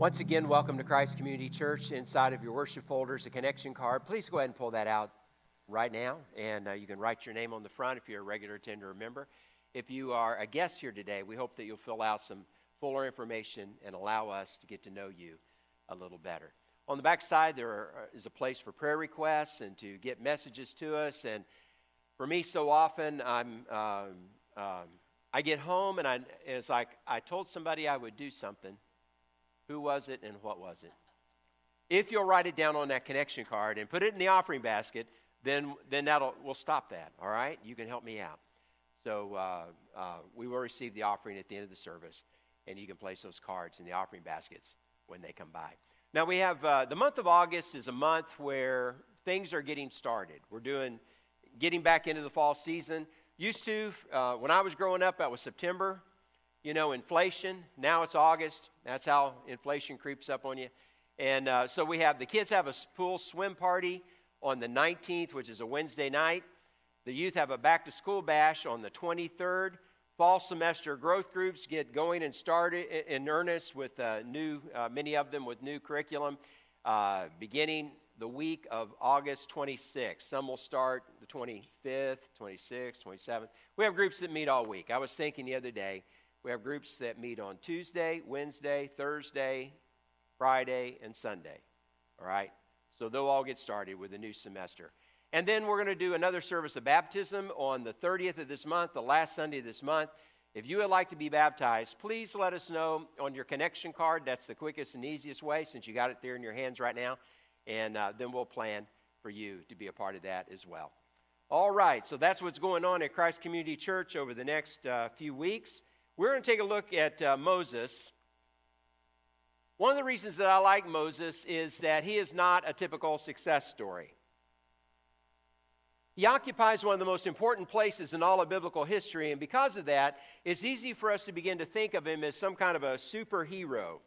Once again, welcome to Christ Community Church. Inside of your worship folder is a connection card. Please go ahead and pull that out right now, and you can write your name on the front if you're a regular attender or member. If you are a guest here today, we hope that you'll fill out some fuller information and allow us to get to know you a little better. On the back side, is a place for prayer requests and to get messages to us. And for me, so often, I get home and it's like I told somebody I would do something. Who was it and what was it? If you'll write it down on that connection card and put it in the offering basket, then we'll stop that, all right? You can help me out. So we will receive the offering at the end of the service, and you can place those cards in the offering baskets when they come by. Now we have, the month of August is a month where things are getting started. We're getting back into the fall season. Used to, when I was growing up, that was September. You know, inflation, now it's August. That's how inflation creeps up on you. And so the kids have a pool swim party on the 19th, which is a Wednesday night. The youth have a back-to-school bash on the 23rd. Fall semester growth groups get going and started in earnest with many of them with new curriculum, beginning the week of August 26th. Some will start the 25th, 26th, 27th. We have groups that meet all week. I was thinking the other day, we have groups that meet on Tuesday, Wednesday, Thursday, Friday, and Sunday. All right? So they'll all get started with the new semester. And then we're going to do another service of baptism on the 30th of this month, the last Sunday of this month. If you would like to be baptized, please let us know on your connection card. That's the quickest and easiest way since you got it there in your hands right now. And then we'll plan for you to be a part of that as well. All right, so that's what's going on at Christ Community Church over the next few weeks. We're going to take a look at Moses. One of the reasons that I like Moses is that he is not a typical success story. He occupies one of the most important places in all of biblical history, and because of that, it's easy for us to begin to think of him as some kind of a superhero.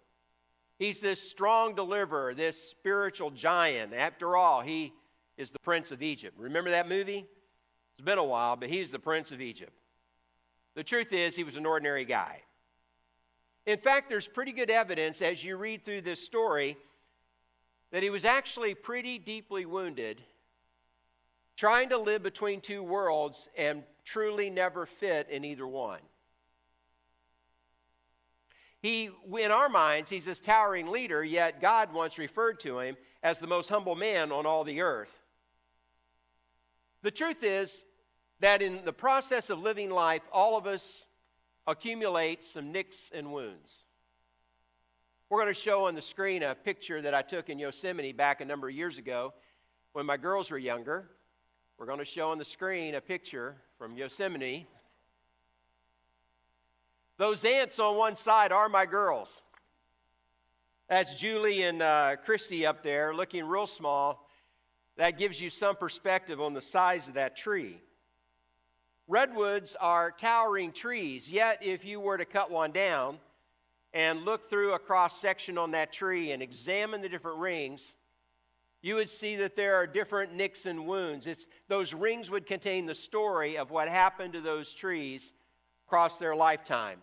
He's this strong deliverer, this spiritual giant. After all, he is the Prince of Egypt. Remember that movie? It's been a while, but he's the Prince of Egypt. The truth is, he was an ordinary guy. In fact, there's pretty good evidence as you read through this story that he was actually pretty deeply wounded, trying to live between two worlds and truly never fit in either one. In our minds, he's this towering leader, yet God once referred to him as the most humble man on all the earth. The truth is that in the process of living life, all of us accumulate some nicks and wounds. We're going to show on the screen a picture that I took in Yosemite back a number of years ago when my girls were younger. We're going to show on the screen a picture from Yosemite. Those ants on one side are my girls. That's Julie and Christy up there looking real small. That gives you some perspective on the size of that tree. Redwoods are towering trees, yet if you were to cut one down and look through a cross-section on that tree and examine the different rings, you would see that there are different nicks and wounds. Those rings would contain the story of what happened to those trees across their lifetime.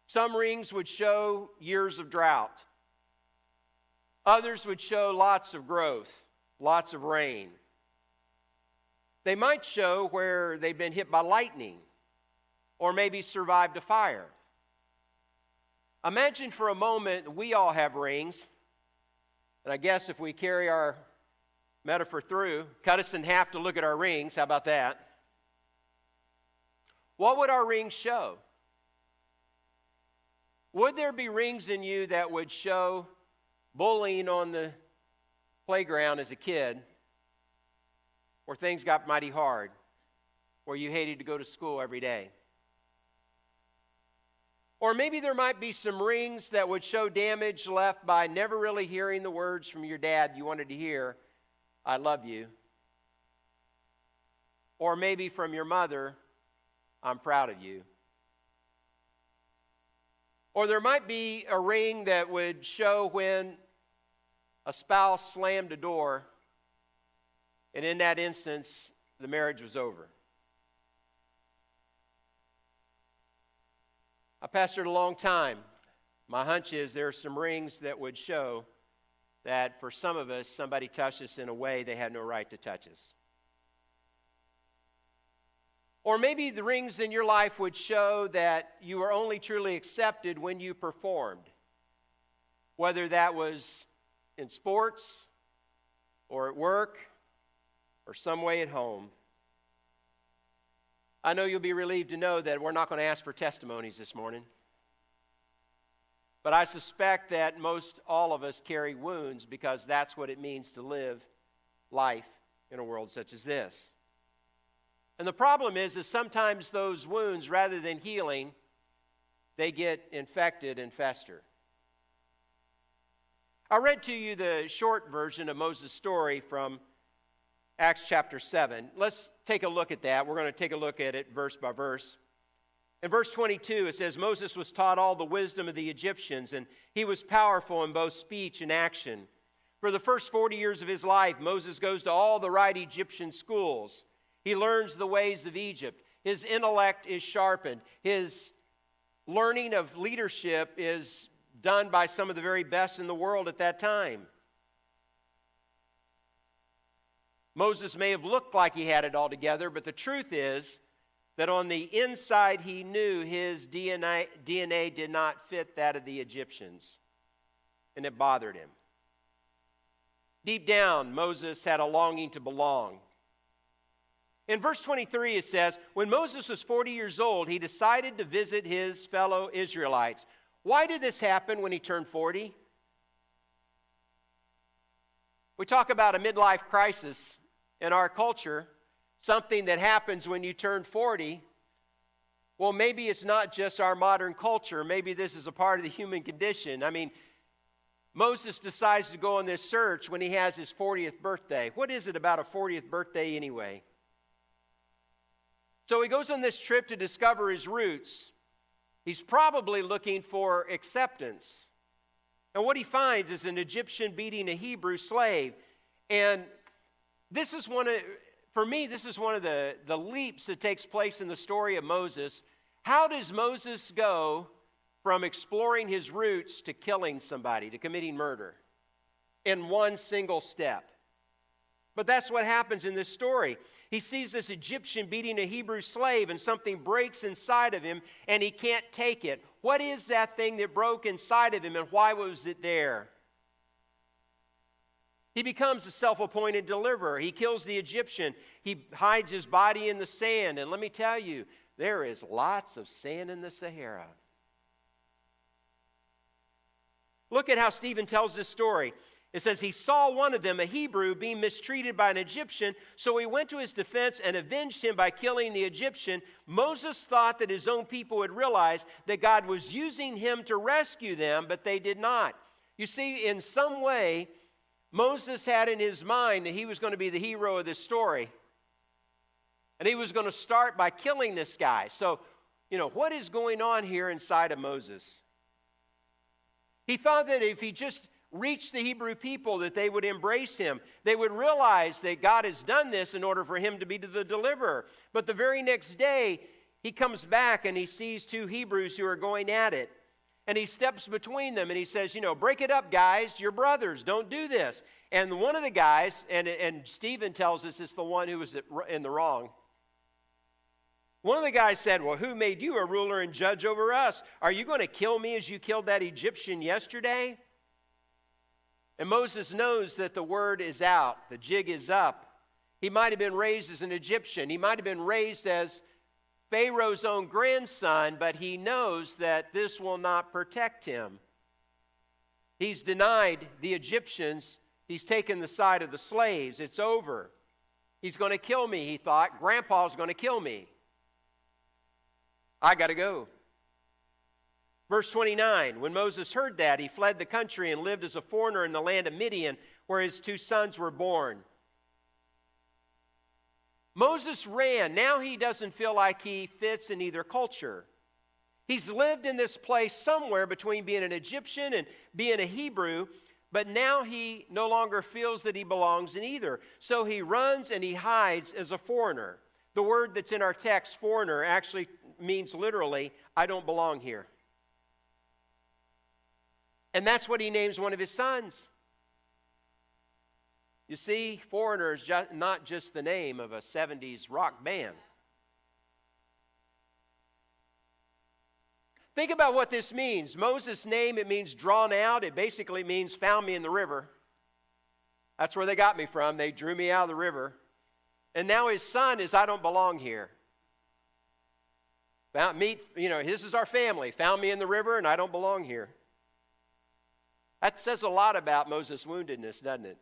Some rings would show years of drought. Others would show lots of growth, lots of rain. They might show where they've been hit by lightning or maybe survived a fire. Imagine for a moment we all have rings. And I guess if we carry our metaphor through, cut us in half to look at our rings. How about that? What would our rings show? Would there be rings in you that would show bullying on the playground as a kid, where things got mighty hard, where you hated to go to school every day? Or maybe there might be some rings that would show damage left by never really hearing the words from your dad you wanted to hear, "I love you." Or maybe from your mother, "I'm proud of you." Or there might be a ring that would show when a spouse slammed a door, and in that instance, the marriage was over. I pastored a long time. My hunch is there are some rings that would show that for some of us, somebody touched us in a way they had no right to touch us. Or maybe the rings in your life would show that you were only truly accepted when you performed, whether that was in sports or at work or some way at home. I know you'll be relieved to know that we're not going to ask for testimonies this morning. But I suspect that most all of us carry wounds because that's what it means to live life in a world such as this. And the problem is sometimes those wounds, rather than healing, they get infected and fester. I read to you the short version of Moses' story from Acts chapter 7. Let's take a look at that. We're going to take a look at it verse by verse. In verse 22, it says, Moses was taught all the wisdom of the Egyptians, and he was powerful in both speech and action. For the first 40 years of his life, Moses goes to all the right Egyptian schools. He learns the ways of Egypt. His intellect is sharpened. His learning of leadership is done by some of the very best in the world at that time. Moses may have looked like he had it all together, but the truth is that on the inside he knew his DNA did not fit that of the Egyptians, and it bothered him. Deep down, Moses had a longing to belong. In verse 23 it says, when Moses was 40 years old, he decided to visit his fellow Israelites. Why did this happen when he turned 40? We talk about a midlife crisis in our culture. Something that happens when you turn 40, well, maybe it's not just our modern culture. Maybe this is a part of the human condition. I mean, Moses decides to go on this search when he has his 40th birthday. What is it about a 40th birthday anyway? So he goes on this trip to discover his roots. He's probably looking for acceptance. And what he finds is an Egyptian beating a Hebrew slave. And this is for me, this is one of the leaps that takes place in the story of Moses. How does Moses go from exploring his roots to killing somebody, to committing murder, in one single step? But that's what happens in this story. He sees this Egyptian beating a Hebrew slave, and something breaks inside of him, and he can't take it. What is that thing that broke inside of him, and why was it there? He becomes a self-appointed deliverer. He kills the Egyptian. He hides his body in the sand. And let me tell you, there is lots of sand in the Sahara. Look at how Stephen tells this story. It says, he saw one of them, a Hebrew, being mistreated by an Egyptian, so he went to his defense and avenged him by killing the Egyptian. Moses thought that his own people would realize that God was using him to rescue them, but they did not. You see, in some way, Moses had in his mind that he was going to be the hero of this story. And he was going to start by killing this guy. So, what is going on here inside of Moses? He thought that if he just reached the Hebrew people, that they would embrace him. They would realize that God has done this in order for him to be the deliverer. But the very next day, he comes back and he sees two Hebrews who are going at it. And he steps between them and he says, break it up, guys. You're brothers. Don't do this. And one of the guys, and Stephen tells us it's the one who was in the wrong. One of the guys said, well, who made you a ruler and judge over us? Are you going to kill me as you killed that Egyptian yesterday? And Moses knows that the word is out. The jig is up. He might have been raised as an Egyptian. He might have been raised as Pharaoh's own grandson, but he knows that this will not protect him. He's denied the Egyptians. He's taken the side of the slaves. It's over. He's going to kill me, he thought. Grandpa's going to kill me. I got to go. Verse 29, when Moses heard that, he fled the country and lived as a foreigner in the land of Midian, where his two sons were born. Moses ran. Now he doesn't feel like he fits in either culture. He's lived in this place somewhere between being an Egyptian and being a Hebrew, but now he no longer feels that he belongs in either. So he runs and he hides as a foreigner. The word that's in our text, foreigner, actually means literally, I don't belong here. And that's what he names one of his sons. You see, Foreigner is not just the name of a 70s rock band. Think about what this means. Moses' name, it means drawn out. It basically means found me in the river. That's where they got me from. They drew me out of the river. And now his son is I don't belong here. This is our family. Found me in the river and I don't belong here. That says a lot about Moses' woundedness, doesn't it?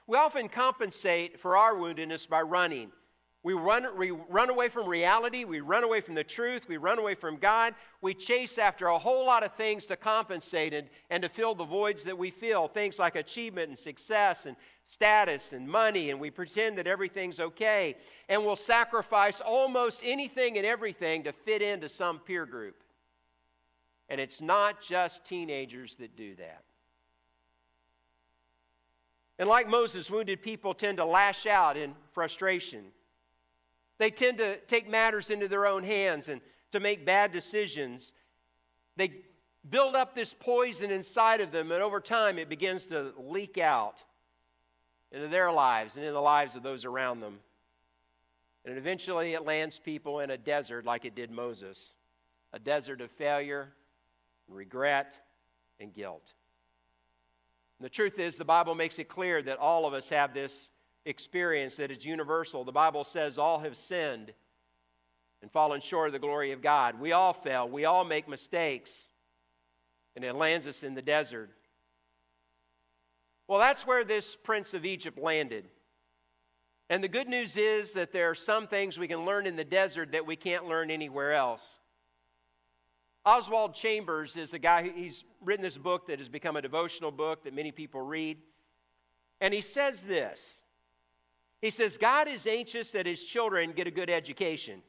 We often compensate for our woundedness by running. We run away from reality. We run away from the truth. We run away from God. We chase after a whole lot of things to compensate and to fill the voids that we feel. Things like achievement and success and status and money. And we pretend that everything's okay. And we'll sacrifice almost anything and everything to fit into some peer group. And it's not just teenagers that do that. And like Moses, wounded people tend to lash out in frustration. They tend to take matters into their own hands and to make bad decisions. They build up this poison inside of them, and over time it begins to leak out into their lives and in the lives of those around them. And eventually it lands people in a desert like it did Moses, a desert of failure, regret, and guilt. And the truth is, the Bible makes it clear that all of us have this experience that is universal. The Bible says all have sinned and fallen short of the glory of God. We all fail. We all make mistakes. And it lands us in the desert. Well, that's where this prince of Egypt landed. And the good news is that there are some things we can learn in the desert that we can't learn anywhere else. Oswald Chambers is a guy, he's written this book that has become a devotional book that many people read. And he says this. He says, God is anxious that his children get a good education.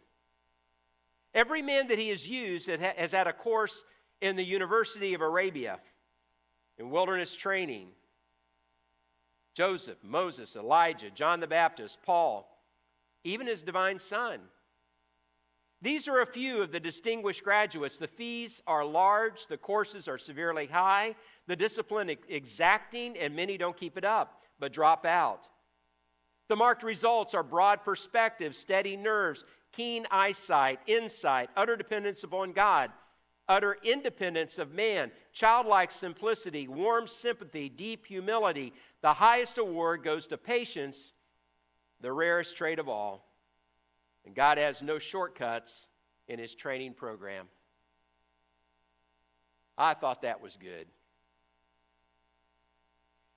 Every man that he has used has had a course in the University of Arabia, in wilderness training. Joseph, Moses, Elijah, John the Baptist, Paul, even his divine son. These are a few of the distinguished graduates. The fees are large, the courses are severely high, the discipline exacting, and many don't keep it up, but drop out. The marked results are broad perspective, steady nerves, keen eyesight, insight, utter dependence upon God, utter independence of man, childlike simplicity, warm sympathy, deep humility. The highest award goes to patience, the rarest trait of all. And God has no shortcuts in his training program. I thought that was good.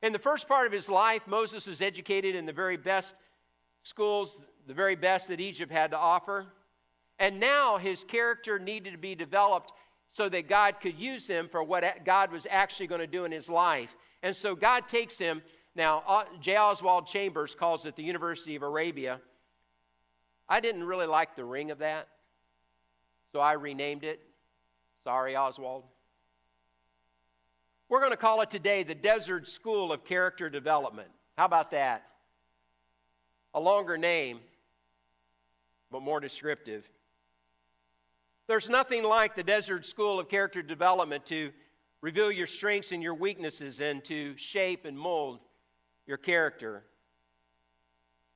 In the first part of his life, Moses was educated in the very best schools, the very best that Egypt had to offer. And now his character needed to be developed so that God could use him for what God was actually going to do in his life. And so God takes him. Now, J. Oswald Chambers calls it the University of Arabia. I didn't really like the ring of that, so I renamed it. Sorry, Oswald. We're going to call it today the Desert School of Character Development. How about that? A longer name, but more descriptive. There's nothing like the Desert School of Character Development to reveal your strengths and your weaknesses and to shape and mold your character.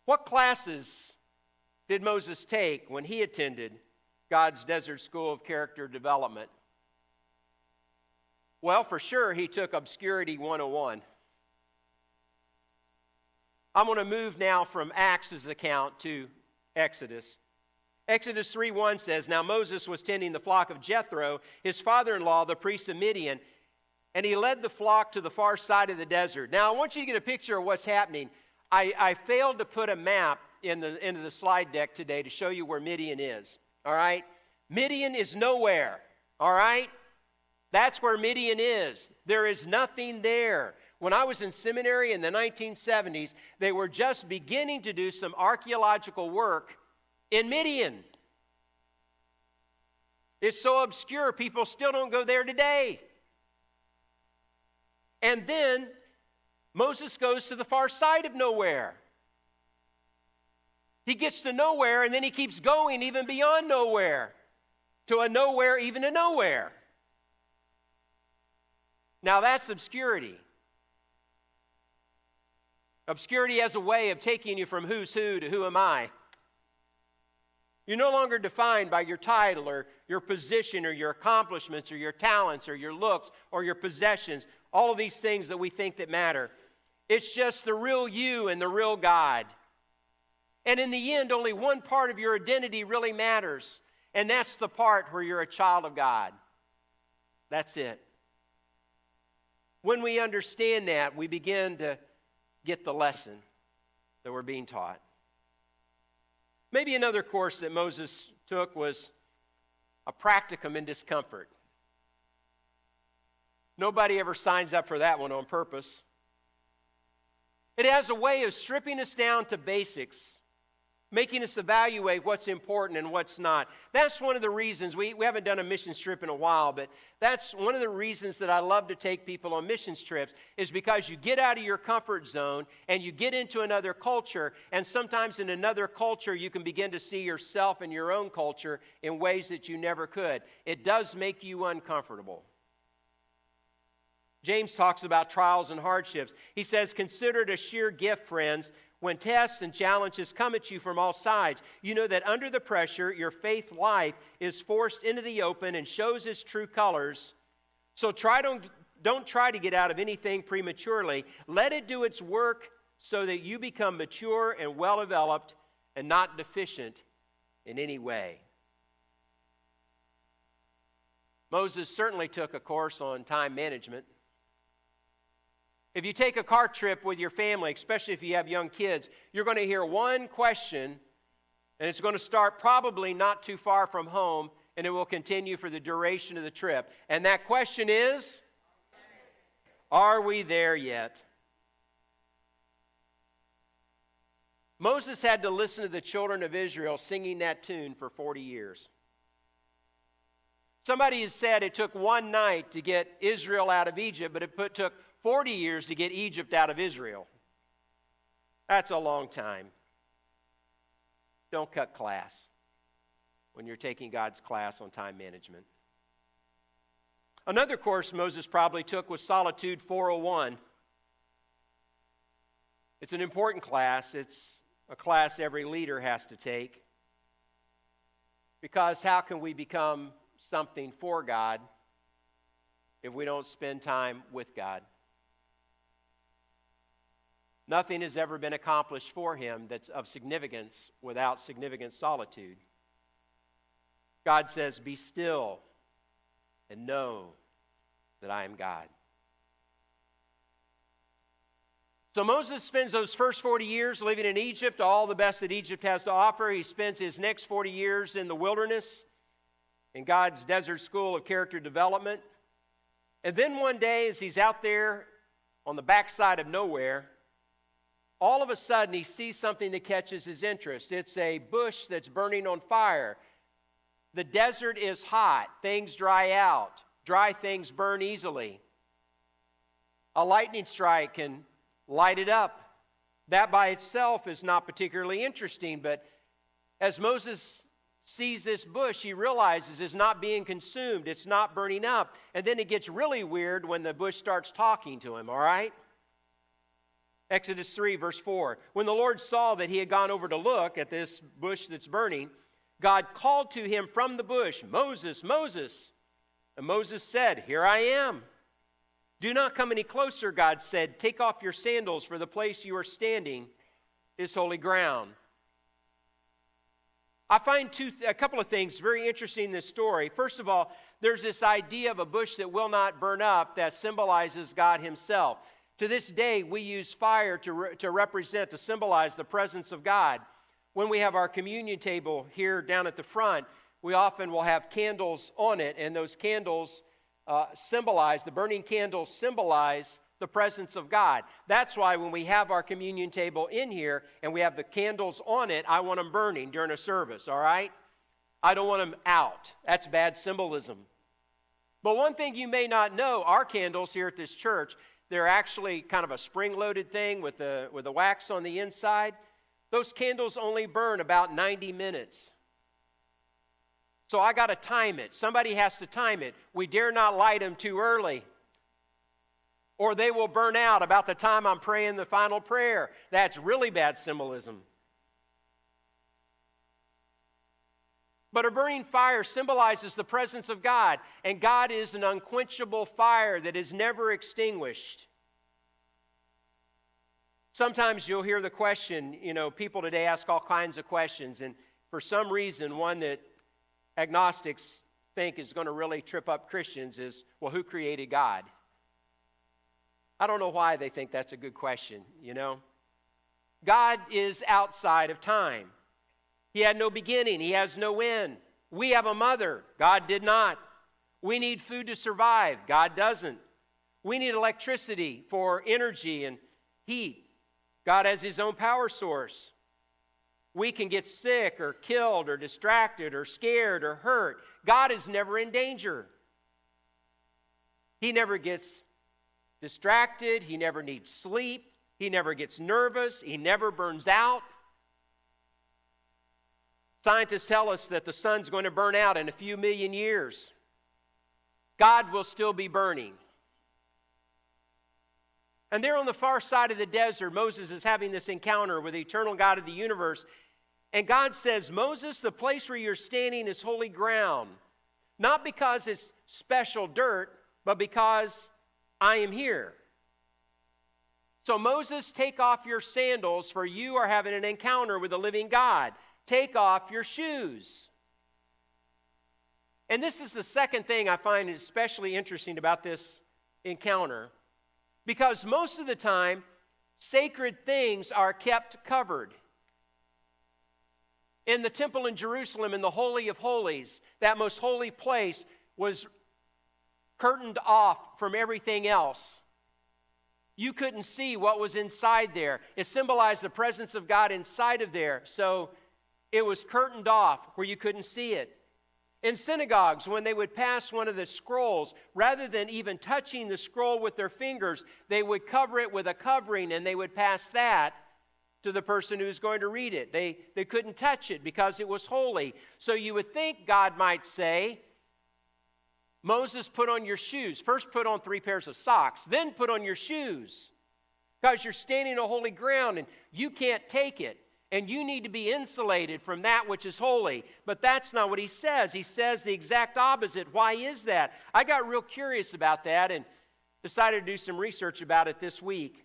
What classes did Moses take when he attended God's Desert School of Character Development? Well, for sure, he took Obscurity 101. I'm going to move now from Acts' account to Exodus. Exodus 3:1 says, Now Moses was tending the flock of Jethro, his father-in-law, the priest of Midian, and he led the flock to the far side of the desert. Now, I want you to get a picture of what's happening. I failed to put a map into the slide deck today to show you where Midian is, all right? Midian is nowhere, all right? That's where Midian is. There is nothing there. When I was in seminary in the 1970s, they were just beginning to do some archaeological work in Midian. It's so obscure, people still don't go there today. And then Moses goes to the far side of nowhere. He gets to nowhere, and then he keeps going even beyond nowhere, to a nowhere, even a nowhere. Now that's obscurity. Obscurity has a way of taking you from who's who to who am I. You're no longer defined by your title or your position or your accomplishments or your talents or your looks or your possessions, all of these things that we think that matter. It's just the real you and the real God. And in the end, only one part of your identity really matters, and that's the part where you're a child of God. That's it. When we understand that, we begin to get the lesson that we're being taught. Maybe another course that Moses took was a practicum in discomfort. Nobody ever signs up for that one on purpose. It has a way of stripping us down to basics, making us evaluate what's important and what's not. That's one of the reasons, we haven't done a mission trip in a while, but that's one of the reasons that I love to take people on missions trips, is because you get out of your comfort zone and you get into another culture, and sometimes in another culture you can begin to see yourself and your own culture in ways that you never could. It does make you uncomfortable. James talks about trials and hardships. He says, consider it a sheer gift, friends, when tests and challenges come at you from all sides. You know that under the pressure, your faith life is forced into the open and shows its true colors. So don't try to get out of anything prematurely. Let it do its work so that you become mature and well-developed and not deficient in any way. Moses certainly took a course on time management. If you take a car trip with your family, especially if you have young kids, you're going to hear one question, and it's going to start probably not too far from home, and it will continue for the duration of the trip. And that question is, are we there yet? Moses had to listen to the children of Israel singing that tune for 40 years. Somebody has said it took one night to get Israel out of Egypt, but it took 40 years to get Egypt out of Israel. That's a long time. Don't cut class when you're taking God's class on time management. Another course Moses probably took was Solitude 401. It's an important class. It's a class every leader has to take. Because how can we become something for God if we don't spend time with God? Nothing has ever been accomplished for him that's of significance without significant solitude. God says, be still and know that I am God. So Moses spends those first 40 years living in Egypt, all the best that Egypt has to offer. He spends his next 40 years in the wilderness, in God's desert school of character development. And then one day, as he's out there on the backside of nowhere, all of a sudden he sees something that catches his interest. It's a bush that's burning on fire. The desert is hot. Things dry out. Dry things burn easily. A lightning strike can light it up. That by itself is not particularly interesting, but as Moses sees this bush, he realizes it's not being consumed. It's not burning up. And then it gets really weird when the bush starts talking to him, all right? Exodus 3, verse 4. When the Lord saw that he had gone over to look at this bush that's burning, God called to him from the bush, Moses, Moses. And Moses said, here I am. Do not come any closer, God said. Take off your sandals, for the place you are standing is holy ground. I find a couple of things very interesting in this story. First of all, there's this idea of a bush that will not burn up that symbolizes God himself. To this day, we use fire to represent, to symbolize the presence of God. When we have our communion table here down at the front, we often will have candles on it, and those candles the burning candles symbolize the presence of God. That's why when we have our communion table in here and we have the candles on it, I want them burning during a service, all right? I don't want them out. That's bad symbolism. But one thing you may not know, our candles here at this church, they're actually kind of a spring-loaded thing with the wax on the inside. Those candles only burn about 90 minutes. So I got to time it. Somebody has to time it. We dare not light them too early. or they will burn out about the time I'm praying the final prayer. That's really bad symbolism. But a burning fire symbolizes the presence of God, and God is an unquenchable fire that is never extinguished. Sometimes you'll hear the question, people today ask all kinds of questions, and for some reason, one that agnostics think is going to really trip up Christians is, well, who created God? I don't know why they think that's a good question, God is outside of time. He had no beginning. He has no end. We have a mother. God did not. We need food to survive. God doesn't. We need electricity for energy and heat. God has his own power source. We can get sick or killed or distracted or scared or hurt. God is never in danger. He never gets distracted. He never needs sleep. He never gets nervous. He never burns out. Scientists tell us that the sun's going to burn out in a few million years. God will still be burning. And there on the far side of the desert, Moses is having this encounter with the eternal God of the universe. And God says, Moses, the place where you're standing is holy ground. Not because it's special dirt, but because I am here. So Moses, take off your sandals, for you are having an encounter with the living God. Take off your shoes. And this is the second thing I find especially interesting about this encounter. Because most of the time, sacred things are kept covered. In the temple in Jerusalem, in the Holy of Holies, that most holy place was curtained off from everything else. You couldn't see what was inside there. It symbolized the presence of God inside of there. So it was curtained off where you couldn't see it. In synagogues, when they would pass one of the scrolls, rather than even touching the scroll with their fingers, they would cover it with a covering, and they would pass that to the person who's going to read it. They couldn't touch it because it was holy. So you would think God might say, Moses, put on your shoes. First put on 3 pairs of socks, then put on your shoes, because you're standing on holy ground and you can't take it. And you need to be insulated from that which is holy. But that's not what he says. He says the exact opposite. Why is that? I got real curious about that and decided to do some research about it this week.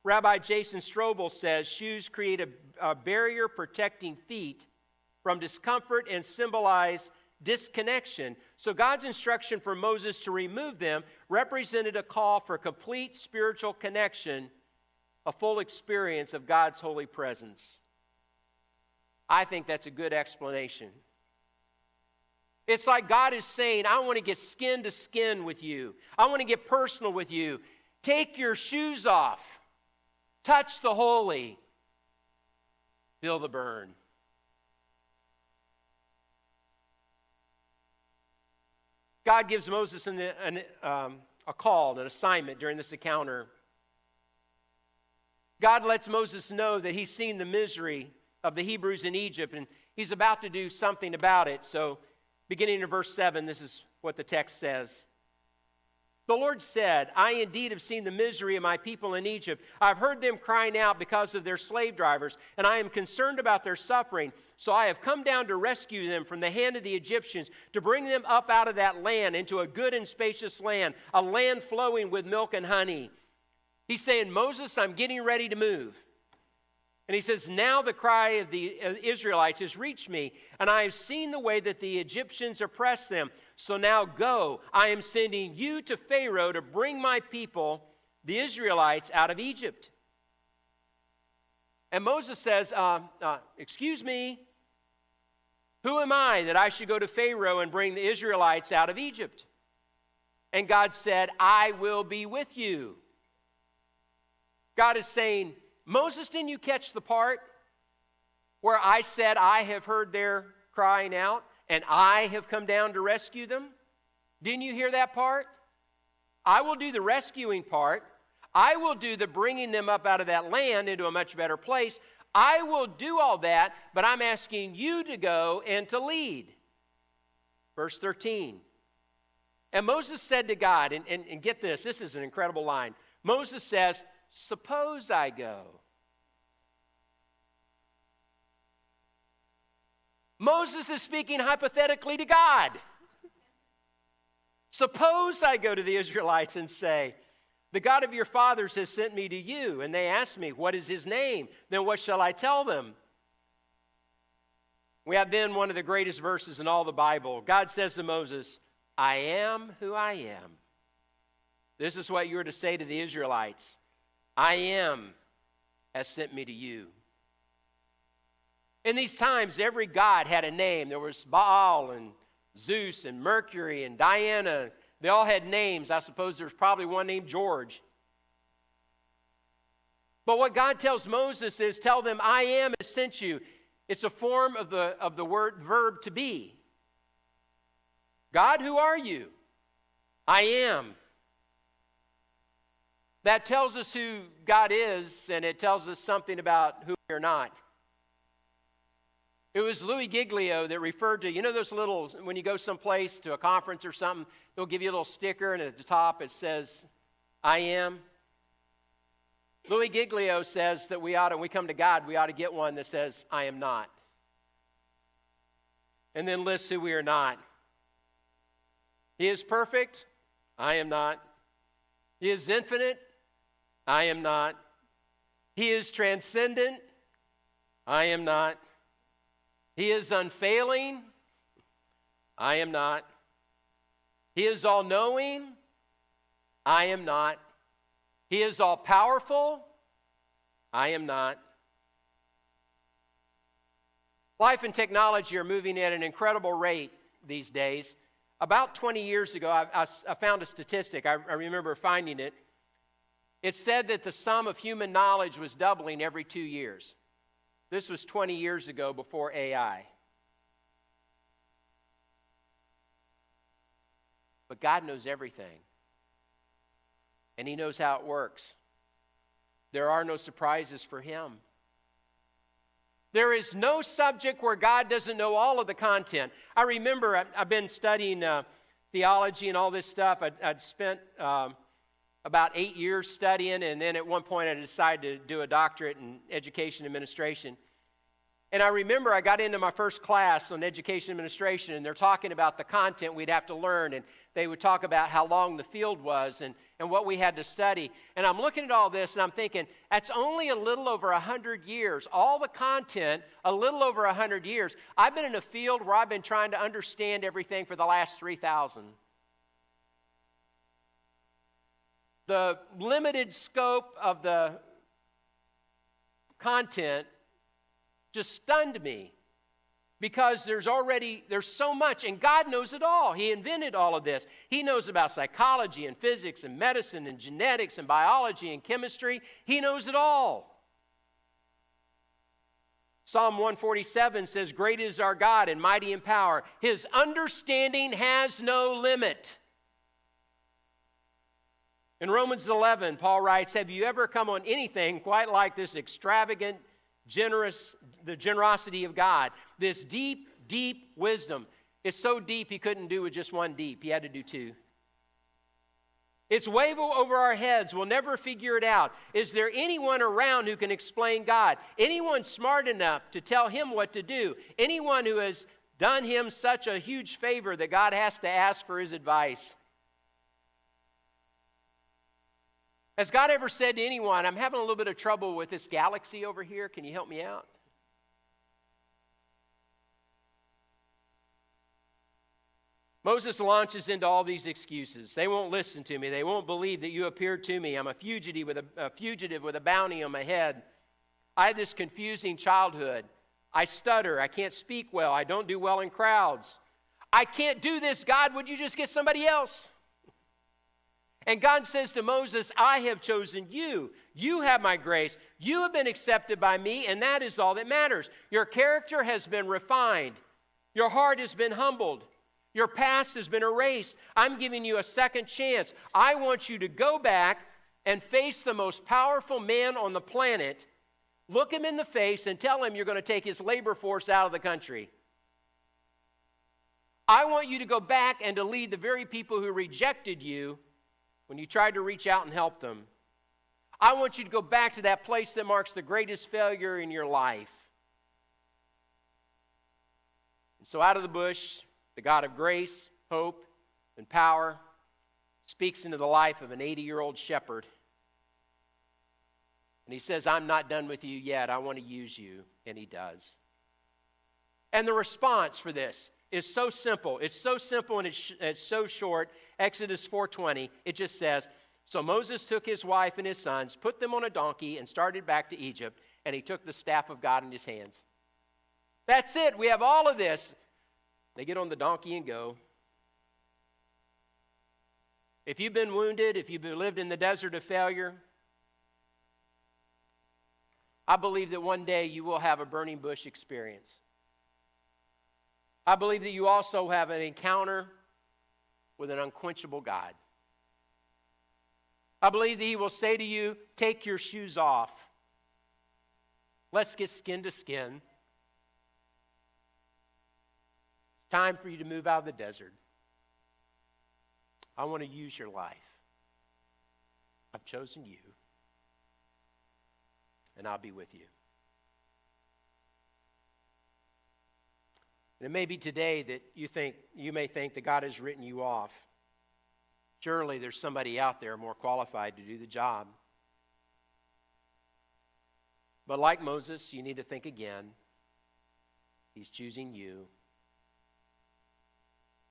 Rabbi Jason Strobel says shoes create a barrier protecting feet from discomfort and symbolize disconnection. So God's instruction for Moses to remove them represented a call for complete spiritual connection, a full experience of God's holy presence. I think that's a good explanation. It's like God is saying, I want to get skin to skin with you. I want to get personal with you. Take your shoes off. Touch the holy. Feel the burn. God gives Moses a call, an assignment during this encounter. God lets Moses know that he's seen the misery of the Hebrews in Egypt, and he's about to do something about it. So, beginning in verse 7, this is what the text says. The Lord said, I indeed have seen the misery of my people in Egypt. I've heard them crying out because of their slave drivers, and I am concerned about their suffering. So I have come down to rescue them from the hand of the Egyptians, to bring them up out of that land into a good and spacious land, a land flowing with milk and honey. He's saying, Moses, I'm getting ready to move. And he says, now the cry of the Israelites has reached me, and I have seen the way that the Egyptians oppress them. So now go. I am sending you to Pharaoh to bring my people, the Israelites, out of Egypt. And Moses says, excuse me, who am I that I should go to Pharaoh and bring the Israelites out of Egypt? And God said, I will be with you. God is saying, Moses, didn't you catch the part where I said I have heard their crying out and I have come down to rescue them? Didn't you hear that part? I will do the rescuing part. I will do the bringing them up out of that land into a much better place. I will do all that, but I'm asking you to go and to lead. Verse 13. And Moses said to God, and get this is an incredible line. Moses says, suppose I go. Moses is speaking hypothetically to God. Suppose I go to the Israelites and say, the God of your fathers has sent me to you, and they ask me, what is his name? Then what shall I tell them? We have then one of the greatest verses in all the Bible. God says to Moses, I am who I am. This is what you are to say to the Israelites. I am has sent me to you. In these times, every god had a name. There was Baal and Zeus and Mercury and Diana. They all had names. I suppose there's probably one named George. But what God tells Moses is, tell them, I am has sent you. It's a form of the word verb to be. God, who are you? I am. That tells us who God is, and it tells us something about who we are not. It was Louis Giglio that referred to, you know those little, when you go someplace to a conference or something, they'll give you a little sticker, and at the top it says, I am. Louis Giglio says that when we come to God, we ought to get one that says, I am not. And then lists who we are not. He is perfect. I am not. He is infinite. I am not. He is transcendent. I am not. He is unfailing. I am not. He is all-knowing. I am not. He is all-powerful. I am not. Life and technology are moving at an incredible rate these days. About 20 years ago, I found a statistic. I remember finding it. It said that the sum of human knowledge was doubling every 2 years. This was 20 years ago before AI. But God knows everything. And He knows how it works. There are no surprises for Him. There is no subject where God doesn't know all of the content. I remember I've been studying theology and all this stuff. I'd spent about 8 years studying, and then at one point I decided to do a doctorate in education administration. And I remember I got into my first class on education administration, and they're talking about the content we'd have to learn, and they would talk about how long the field was and what we had to study. And I'm looking at all this, and I'm thinking, that's only a little over 100 years. All the content, a little over 100 years. I've been in a field where I've been trying to understand everything for the last 3,000. The limited scope of the content just stunned me because there's so much, and God knows it all. He invented all of this. He knows about psychology and physics and medicine and genetics and biology and chemistry. He knows it all. Psalm 147 says, great is our God and mighty in power. His understanding has no limit. In Romans 11, Paul writes, have you ever come on anything quite like this extravagant, the generosity of God, this deep, deep wisdom? It's so deep He couldn't do with just one deep. He had to do two. It's way over our heads. We'll never figure it out. Is there anyone around who can explain God? Anyone smart enough to tell Him what to do? Anyone who has done Him such a huge favor that God has to ask for His advice? Has God ever said to anyone, I'm having a little bit of trouble with this galaxy over here. Can you help me out? Moses launches into all these excuses. They won't listen to me. They won't believe that you appeared to me. I'm a fugitive with a bounty on my head. I had this confusing childhood. I stutter. I can't speak well. I don't do well in crowds. I can't do this, God. Would you just get somebody else? And God says to Moses, I have chosen you. You have my grace. You have been accepted by me, and that is all that matters. Your character has been refined. Your heart has been humbled. Your past has been erased. I'm giving you a second chance. I want you to go back and face the most powerful man on the planet, look him in the face, and tell him you're going to take his labor force out of the country. I want you to go back and to lead the very people who rejected you when you tried to reach out and help them. I want you to go back to that place that marks the greatest failure in your life. And so out of the bush, the God of grace, hope, and power speaks into the life of an 80-year-old shepherd. And he says, I'm not done with you yet. I want to use you. And he does. And the response for this is so simple. It's so simple and it's so short. Exodus 4:20, it just says, so Moses took his wife and his sons, put them on a donkey, and started back to Egypt. And he took the staff of God in his hands. That's it. We have all of this. They get on the donkey and go. If you've been wounded, if you've lived in the desert of failure, I believe that one day you will have a burning bush experience. I believe that you also have an encounter with an unquenchable God. I believe that he will say to you, take your shoes off. Let's get skin to skin. It's time for you to move out of the desert. I want to use your life. I've chosen you. And I'll be with you. And it may be today that you may think that God has written you off. Surely there's somebody out there more qualified to do the job. But like Moses, you need to think again. He's choosing you.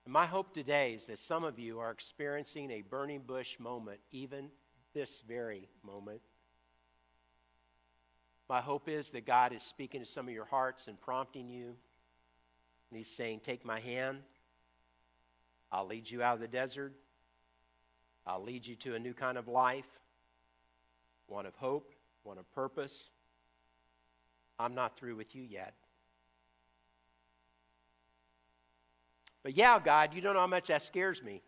And my hope today is that some of you are experiencing a burning bush moment, even this very moment. My hope is that God is speaking to some of your hearts and prompting you. And he's saying, take my hand. I'll lead you out of the desert. I'll lead you to a new kind of life. One of hope, one of purpose. I'm not through with you yet. But yeah, God, you don't know how much that scares me.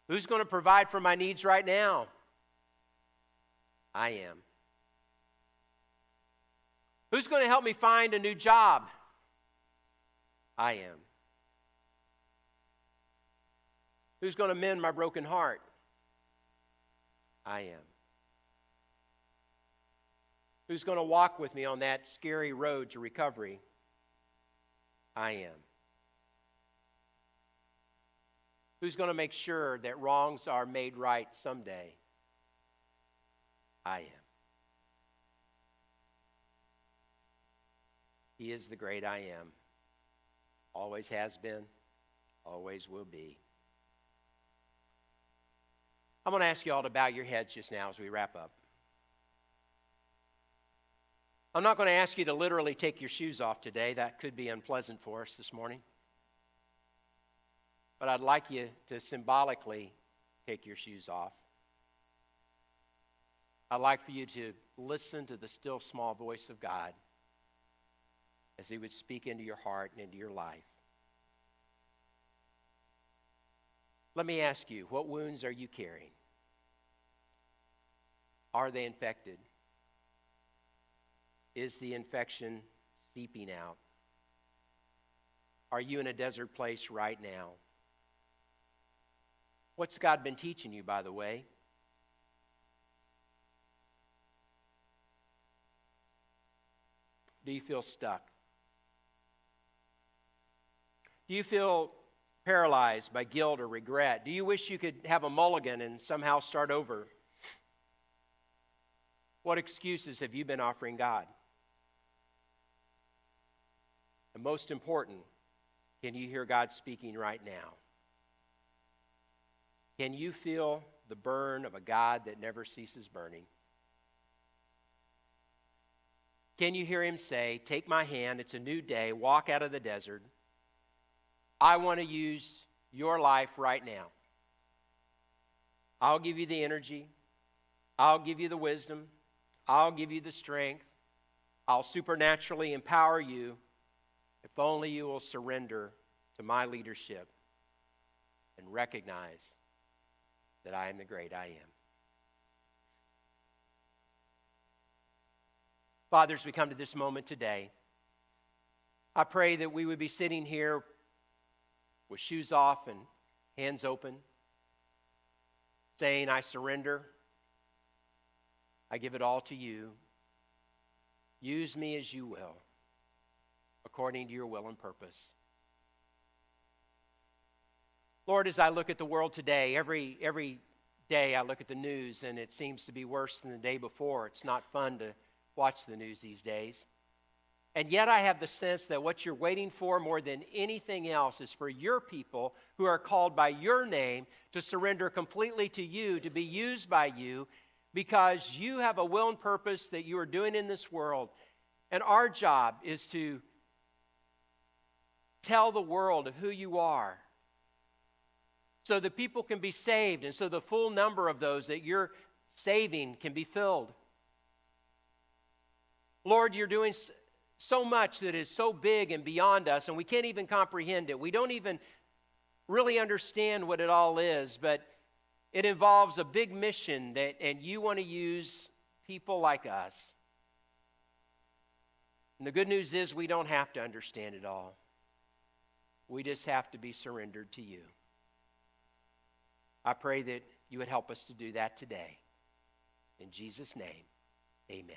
Who's going to provide for my needs right now? I am. Who's going to help me find a new job? I am. Who's going to mend my broken heart? I am. Who's going to walk with me on that scary road to recovery? I am. Who's going to make sure that wrongs are made right someday? I am. He is the great I am. Always has been, always will be. I'm going to ask you all to bow your heads just now as we wrap up. I'm not going to ask you to literally take your shoes off today. That could be unpleasant for us this morning. But I'd like you to symbolically take your shoes off. I'd like for you to listen to the still small voice of God as he would speak into your heart and into your life. Let me ask you, what wounds are you carrying? Are they infected? Is the infection seeping out? Are you in a desert place right now? What's God been teaching you, by the way? Do you feel stuck? Do you feel paralyzed by guilt or regret? Do you wish you could have a mulligan and somehow start over? What excuses have you been offering God? And most important, can you hear God speaking right now? Can you feel the burn of a God that never ceases burning? Can you hear him say, take my hand, it's a new day, walk out of the desert. I want to use your life right now. I'll give you the energy. I'll give you the wisdom. I'll give you the strength. I'll supernaturally empower you if only you will surrender to my leadership and recognize that I am the great I am. Father, as we come to this moment today, I pray that we would be sitting here with shoes off and hands open, saying, I surrender. I give it all to you. Use me as you will, according to your will and purpose. Lord, as I look at the world today, every day I look at the news and it seems to be worse than the day before. It's not fun to watch the news these days. And yet I have the sense that what you're waiting for more than anything else is for your people who are called by your name to surrender completely to you, to be used by you, because you have a will and purpose that you are doing in this world. And our job is to tell the world of who you are, so that people can be saved, and so the full number of those that you're saving can be filled. Lord, you're doing so much that is so big and beyond us, and we can't even comprehend it. We don't even really understand what it all is, but it involves a big mission and you want to use people like us. And the good news is we don't have to understand it all. We just have to be surrendered to you. I pray that you would help us to do that today. In Jesus' name, amen.